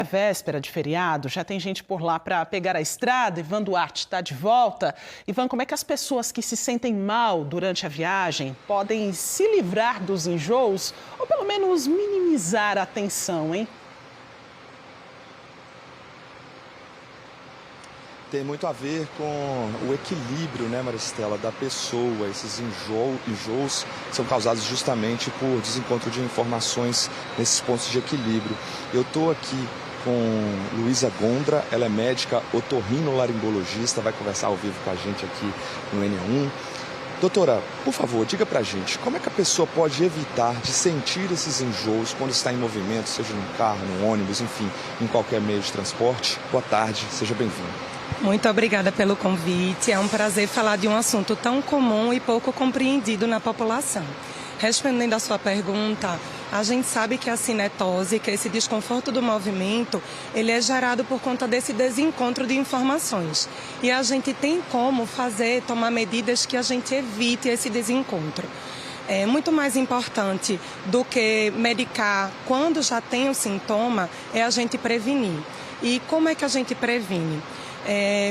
Véspera de feriado, já tem gente por lá para pegar a estrada. Ivan Duarte está de volta. Ivan, como é que as pessoas que se sentem mal durante a viagem podem se livrar dos enjoos ou pelo menos minimizar a tensão, hein? Tem muito a ver com o equilíbrio, né, Maristela, da pessoa. Esses enjoos são causados justamente por desencontro de informações nesses pontos de equilíbrio. Eu estou aqui com Luísa Gondra, ela é médica otorrinolaringologista, vai conversar ao vivo com a gente aqui no NE1. Doutora, por favor, diga pra gente, como é que a pessoa pode evitar de sentir esses enjoos quando está em movimento, seja num carro, num ônibus, enfim, em qualquer meio de transporte? Boa tarde, seja bem-vindo. Muito obrigada pelo convite. É um prazer falar de um assunto tão comum e pouco compreendido na população. Respondendo à sua pergunta, a gente sabe que a cinetose, que é esse desconforto do movimento, ele é gerado por conta desse desencontro de informações. E a gente tem como tomar medidas que a gente evite esse desencontro. É muito mais importante do que medicar quando já tem o sintoma, é a gente prevenir. E como é que a gente previne?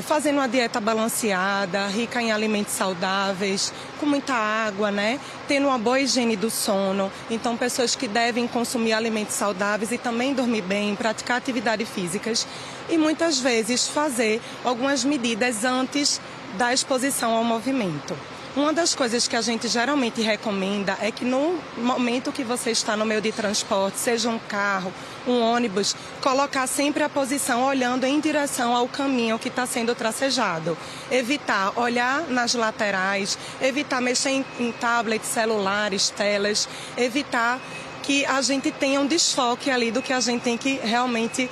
Fazendo uma dieta balanceada, rica em alimentos saudáveis, com muita água, né? Tendo uma boa higiene do sono. Então, pessoas que devem consumir alimentos saudáveis e também dormir bem, praticar atividades físicas e muitas vezes fazer algumas medidas antes da exposição ao movimento. Uma das coisas que a gente geralmente recomenda é que no momento que você está no meio de transporte, seja um carro, um ônibus, colocar sempre a posição olhando em direção ao caminho que está sendo tracejado. Evitar olhar nas laterais, evitar mexer em tablets, celulares, telas, evitar que a gente tenha um desfoque ali do que a gente tem que realmente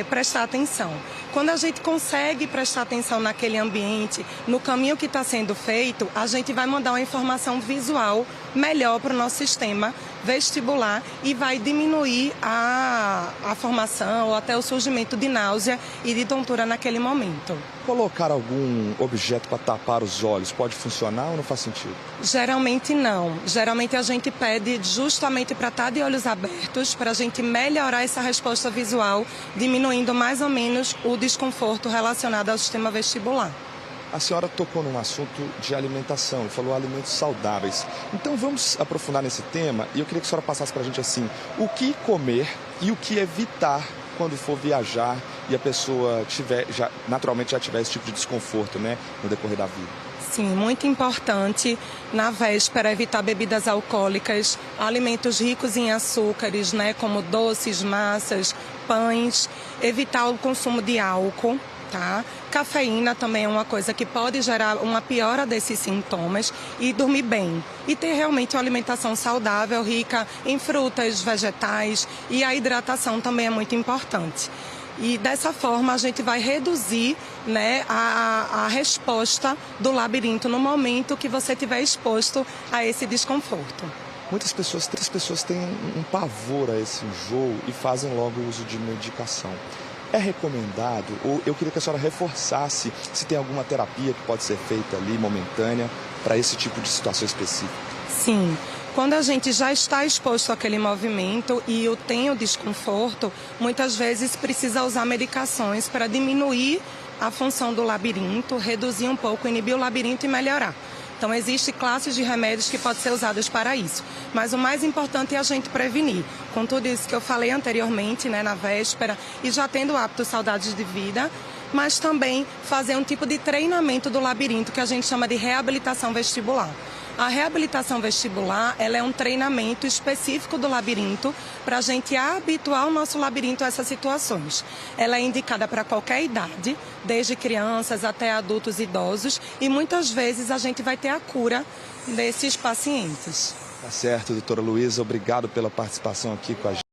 prestar atenção. Quando a gente consegue prestar atenção naquele ambiente, no caminho que está sendo feito, a gente vai mandar uma informação visual melhor para o nosso sistema vestibular e vai diminuir a formação ou até o surgimento de náusea e de tontura naquele momento. Colocar algum objeto para tapar os olhos pode funcionar ou não faz sentido? Geralmente não. Geralmente a gente pede justamente para estar de olhos abertos, para a gente melhorar essa resposta visual, diminuindo mais ou menos o desconforto relacionado ao sistema vestibular. A senhora tocou num assunto de alimentação, falou alimentos saudáveis. Então vamos aprofundar nesse tema e eu queria que a senhora passasse para a gente assim, o que comer e o que evitar quando for viajar e a pessoa naturalmente já tiver esse tipo de desconforto, né, no decorrer da vida. Sim, muito importante na véspera evitar bebidas alcoólicas, alimentos ricos em açúcares, né, como doces, massas, pães, evitar o consumo de álcool. Tá? Cafeína também é uma coisa que pode gerar uma piora desses sintomas e dormir bem. E ter realmente uma alimentação saudável, rica em frutas, vegetais e a hidratação também é muito importante. E dessa forma a gente vai reduzir, né, a resposta do labirinto no momento que você estiver exposto a esse desconforto. Muitas pessoas têm um pavor a esse enjoo e fazem logo o uso de medicação. É recomendado, ou eu queria que a senhora reforçasse se tem alguma terapia que pode ser feita ali, momentânea, para esse tipo de situação específica? Sim. Quando a gente já está exposto àquele movimento e tem o desconforto, muitas vezes precisa usar medicações para diminuir a função do labirinto, reduzir um pouco, inibir o labirinto e melhorar. Então, existem classes de remédios que podem ser usados para isso. Mas o mais importante é a gente prevenir. Com tudo isso que eu falei anteriormente, né, na véspera, e já tendo hábitos saudáveis de vida, mas também fazer um tipo de treinamento do labirinto que a gente chama de reabilitação vestibular. A reabilitação vestibular, ela é um treinamento específico do labirinto para a gente habituar o nosso labirinto a essas situações. Ela é indicada para qualquer idade, desde crianças até adultos e idosos, e muitas vezes a gente vai ter a cura desses pacientes. Tá certo, doutora Luísa, obrigado pela participação aqui com a gente.